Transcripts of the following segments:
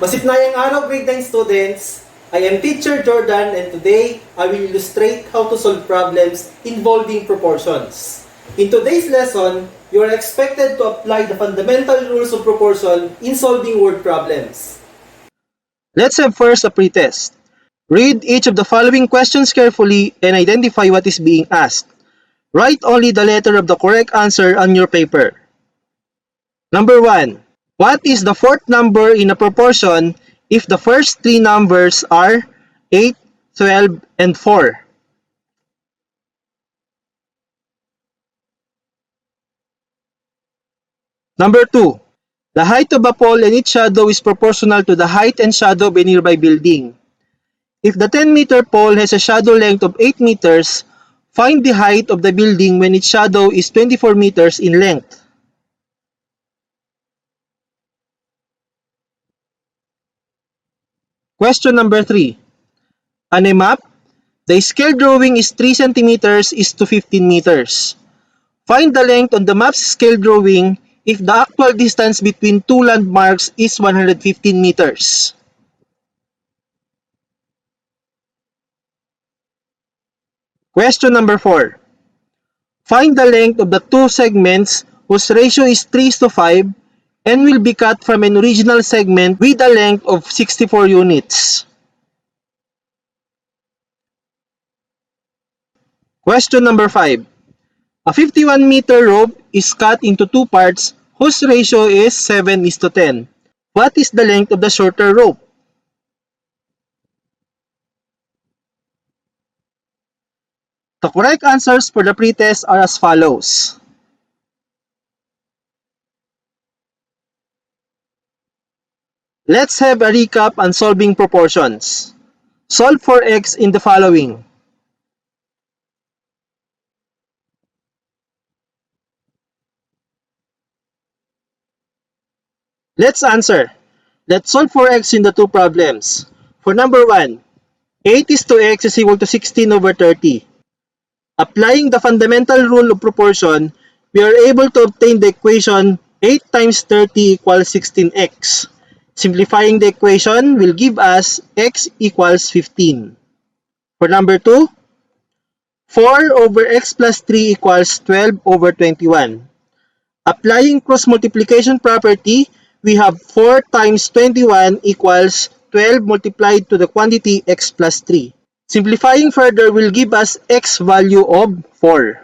Masipnayang araw, grade 9 students. I am Teacher Jordan and today I will illustrate how to solve problems involving proportions. In today's lesson, you are expected to apply the fundamental rules of proportion in solving word problems. Let's have first a pretest. Read each of the following questions carefully and identify what is being asked. Write only the letter of the correct answer on your paper. Number 1. What is the fourth number in a proportion if the first three numbers are 8, 12, and 4? Number 2. The height of a pole and its shadow is proportional to the height and shadow of a nearby building. If the 10-meter pole has a shadow length of 8 meters, find the height of the building when its shadow is 24 meters in length. Question number 3. On a map, the scale drawing is 3 centimeters is to 15 meters. Find the length on the map's scale drawing if the actual distance between two landmarks is 115 meters. Question number 4. Find the length of the two segments whose ratio is 3:5 and will be cut from an original segment with a length of 64 units. Question number 5. A 51-meter rope is cut into two parts whose ratio is 7:10. What is the length of the shorter rope? The correct answers for the pretest are as follows. Let's have a recap on solving proportions. Solve for x in the following. Let's answer. Let's solve for x in the two problems. For number 1, 8 is to x is equal to 16/30. Applying the fundamental rule of proportion, we are able to obtain the equation 8 times 30 equals 16x. Simplifying the equation will give us x equals 15. For number 2, 4 over x plus 3 equals 12/21. Applying cross multiplication property, we have 4 times 21 equals 12 multiplied to the quantity x plus 3. Simplifying further will give us x value of 4.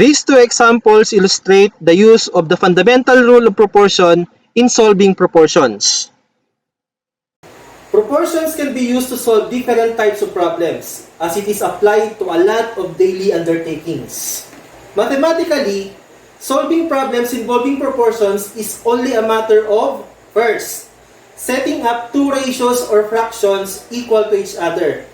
These two examples illustrate the use of the fundamental rule of proportion in solving proportions. Proportions can be used to solve different types of problems as it is applied to a lot of daily undertakings. Mathematically, solving problems involving proportions is only a matter of, first, setting up two ratios or fractions equal to each other.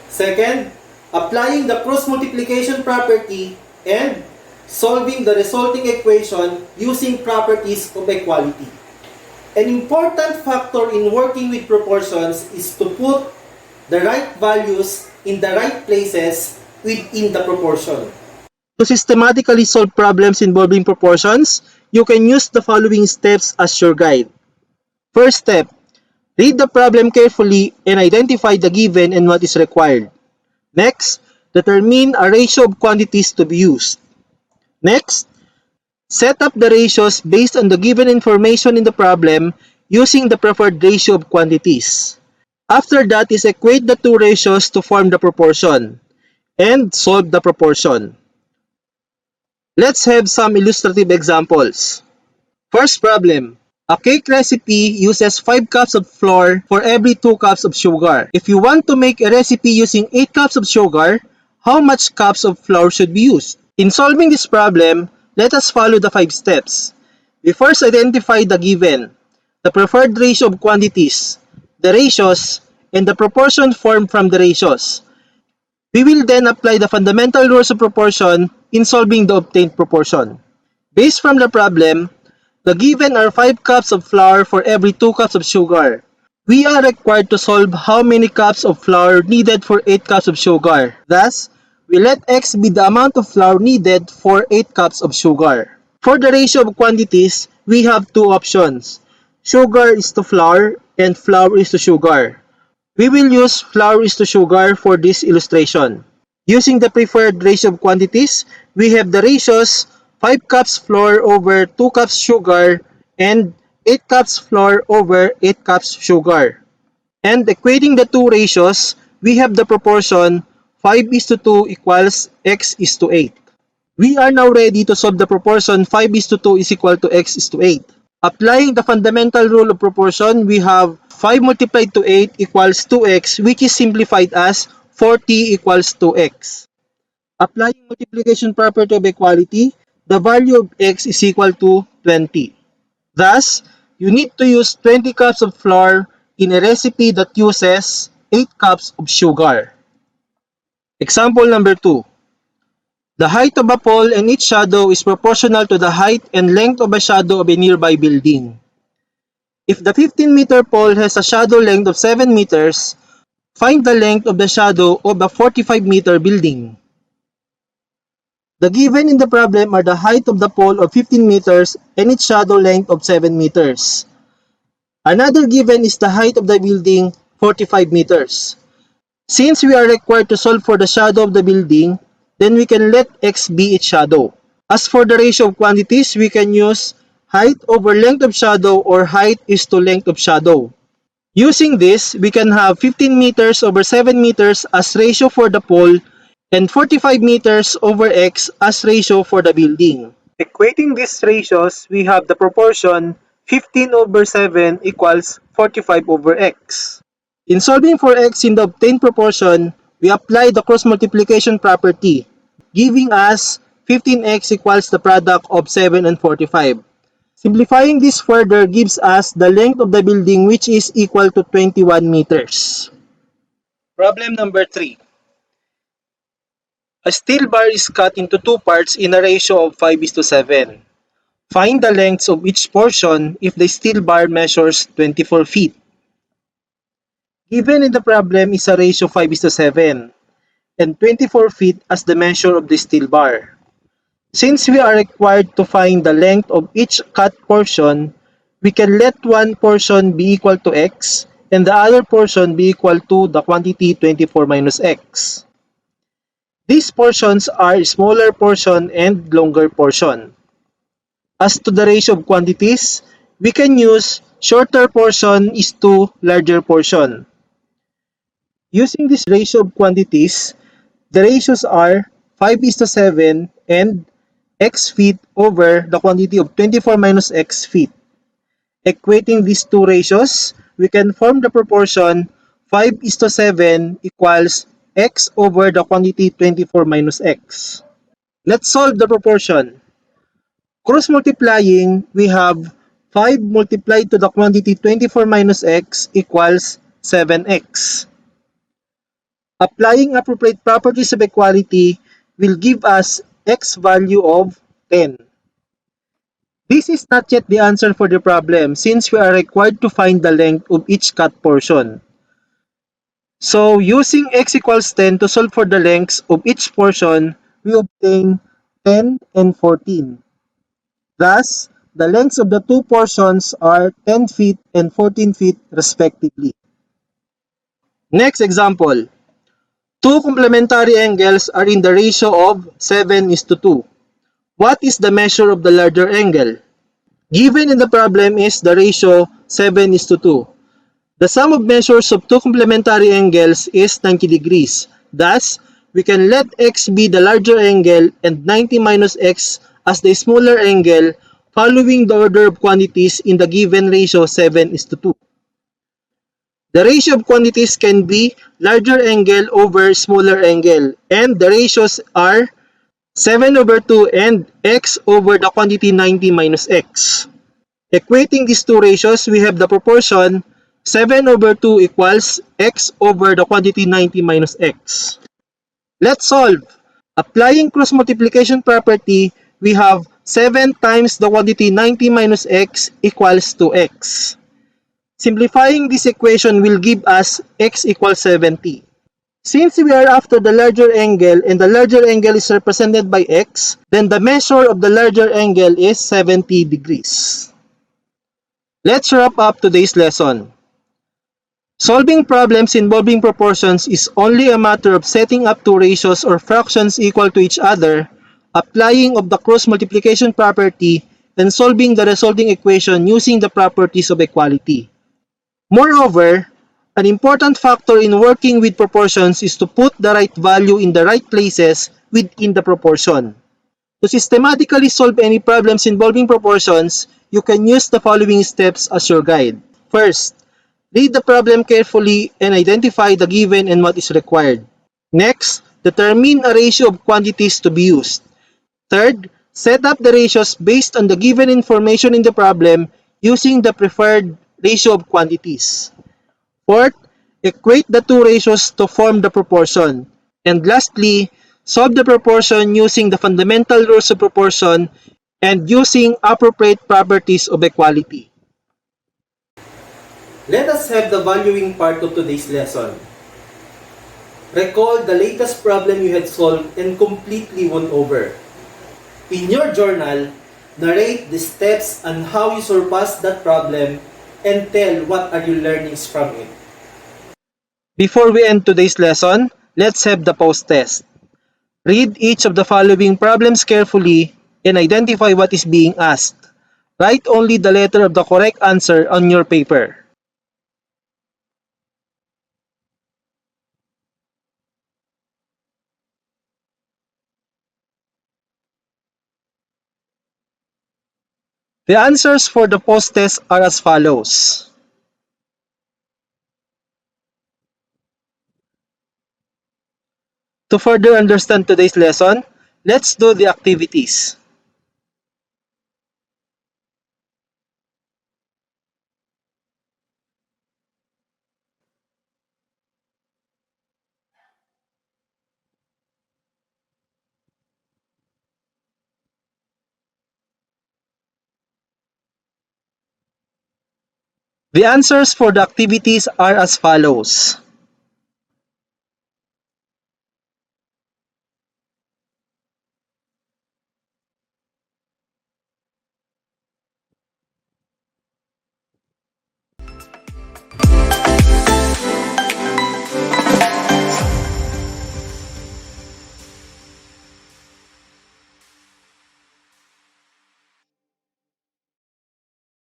Second, applying the cross multiplication property and solving the resulting equation using properties of equality. An important factor in working with proportions is to put the right values in the right places within the proportion. To systematically solve problems involving proportions, you can use the following steps as your guide. First step, read the problem carefully and identify the given and what is required. Next, determine a ratio of quantities to be used. Next, set up the ratios based on the given information in the problem using the preferred ratio of quantities. After that is equate the two ratios to form the proportion and solve the proportion. Let's have some illustrative examples. First problem. A cake recipe uses 5 cups of flour for every 2 cups of sugar. If you want to make a recipe using 8 cups of sugar, how much cups of flour should be used? In solving this problem, let us follow the 5 steps. We first identify the given, the preferred ratio of quantities, the ratios, and the proportion formed from the ratios. We will then apply the fundamental rules of proportion in solving the obtained proportion. Based from the problem, the given are 5 cups of flour for every 2 cups of sugar. We are required to solve how many cups of flour needed for 8 cups of sugar. Thus, we let x be the amount of flour needed for 8 cups of sugar. For the ratio of quantities, we have two options. sugar is to flour and flour is to sugar. We will use flour is to sugar for this illustration. Using the preferred ratio of quantities, we have the ratios 5 cups flour over 2 cups sugar and 8 cups flour over 8 cups sugar. And equating the two ratios, we have the proportion 5 is to 2 equals x is to 8. We are now ready to solve the proportion 5 is to 2 is equal to x is to 8. Applying the fundamental rule of proportion, we have 5 multiplied to 8 equals 2x, which is simplified as 40 equals 2x. Applying multiplication property of equality, the value of x is equal to 20. Thus, you need to use 20 cups of flour in a recipe that uses 8 cups of sugar. Example number 2. The height of a pole and its shadow is proportional to the height and length of a shadow of a nearby building. If the 15-meter pole has a shadow length of 7 meters, find the length of the shadow of a 45-meter building. The given in the problem are the height of the pole of 15 meters and its shadow length of 7 meters. Another given is the height of the building, 45 meters. Since we are required to solve for the shadow of the building, then we can let x be its shadow. As for the ratio of quantities, we can use height over length of shadow or height is to length of shadow. Using this, we can have 15 meters over 7 meters as ratio for the pole and 45 meters over x as ratio for the building. Equating these ratios, we have the proportion 15 over 7 equals 45 over x. In solving for x in the obtained proportion, we apply the cross multiplication property, giving us 15x equals the product of 7 and 45. Simplifying this further gives us the length of the building, which is equal to 21 meters. Problem number 3. A steel bar is cut into two parts in a ratio of 5 is to 7. Find the lengths of each portion if the steel bar measures 24 feet. Given in the problem is a ratio 5 is to 7 and 24 feet as the measure of the steel bar. Since we are required to find the length of each cut portion, we can let one portion be equal to x and the other portion be equal to the quantity 24 minus x. These portions are smaller portion and longer portion. As to the ratio of quantities, we can use shorter portion is to larger portion. Using this ratio of quantities, the ratios are 5 is to 7 and x feet over the quantity of 24 minus x feet. Equating these two ratios, we can form the proportion 5 is to 7 equals x over the quantity 24 minus x. Let's solve the proportion. Cross multiplying, we have 5 multiplied to the quantity 24 minus x equals 7x. Applying appropriate properties of equality will give us x value of 10. This is not yet the answer for the problem since we are required to find the length of each cut portion. So, using x equals 10 to solve for the lengths of each portion, we obtain 10 and 14. Thus, the lengths of the two portions are 10 feet and 14 feet respectively. Next example. Two complementary angles are in the ratio of 7 is to 2. What is the measure of the larger angle? Given in the problem is the ratio 7 is to 2. The sum of measures of two complementary angles is 90 degrees. Thus, we can let x be the larger angle and 90 minus x as the smaller angle following the order of quantities in the given ratio 7 is to 2. The ratio of quantities can be larger angle over smaller angle and the ratios are 7 over 2 and x over the quantity 90 minus x. Equating these two ratios, we have the proportion 7 over 2 equals x over the quantity 90 minus x. Let's solve. Applying cross multiplication property, we have 7 times the quantity 90 minus x equals to x. Simplifying this equation will give us x equals 70. Since we are after the larger angle and the larger angle is represented by x, then the measure of the larger angle is 70 degrees. Let's wrap up today's lesson. Solving problems involving proportions is only a matter of setting up two ratios or fractions equal to each other, applying of the cross multiplication property, and solving the resulting equation using the properties of equality. Moreover, an important factor in working with proportions is to put the right value in the right places within the proportion. To systematically solve any problems involving proportions, you can use the following steps as your guide. First, read the problem carefully and identify the given and what is required. Next, determine a ratio of quantities to be used. Third, set up the ratios based on the given information in the problem using the preferred ratio of quantities. Fourth, equate the two ratios to form the proportion. And lastly, solve the proportion using the fundamental rules of proportion and using appropriate properties of equality. Let us have the valuing part of today's lesson. Recall the latest problem you had solved and completely won over. In your journal, narrate the steps on how you surpassed that problem and tell what are your learnings from it. Before we end today's lesson, let's have the post test. Read each of the following problems carefully and identify what is being asked. Write only the letter of the correct answer on your paper. The answers for the post test are as follows. To further understand today's lesson, let's do the activities. The answers for the activities are as follows.